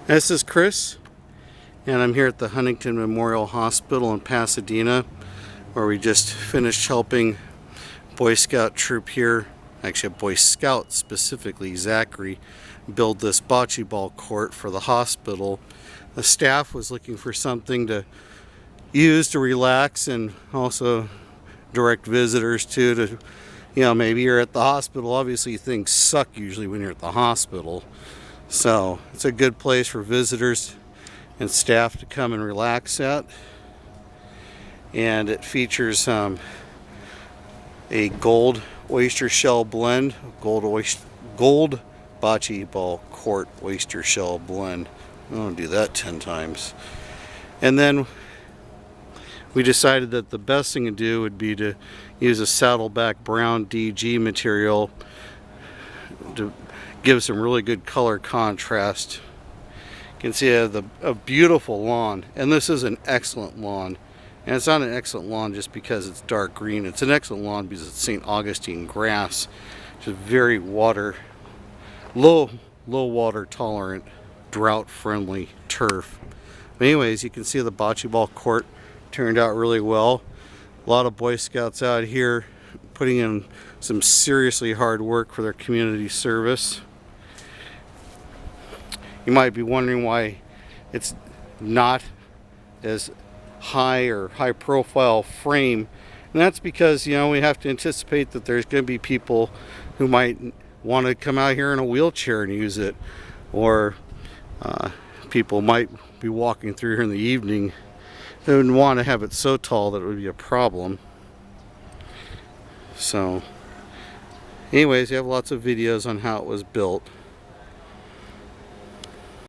This is Chris, and I'm here at the Huntington Memorial Hospital in Pasadena, where we just finished helping Boy Scout troop here, actually a Boy Scout specifically, Zachary, build this bocce ball court for the hospital. The staff was looking for something to use to relax and also direct visitors to maybe you're at the hospital. Obviously things suck usually when you're at the hospital. So it's a good place for visitors and staff to come and relax at. And it features a gold oyster shell blend, gold bocce ball court oyster shell blend. I'm going to do that 10 times. And then we decided that the best thing to do would be to use a saddleback brown DG material to give some really good color contrast. You can see I have a beautiful lawn, and this is an excellent lawn. And it's not an excellent lawn just because it's dark green. It's an excellent lawn because it's St. Augustine grass, which is very low water tolerant, drought friendly turf. But anyways, you can see the bocce ball court turned out really well. A lot of Boy Scouts out here putting in some seriously hard work for their community service. You might be wondering why it's not as high or high profile frame, and that's because we have to anticipate that there's going to be people who might want to come out here in a wheelchair and use it, or people might be walking through here in the evening. They wouldn't want to have it so tall that it would be a problem. So anyways, you have lots of videos on how it was built.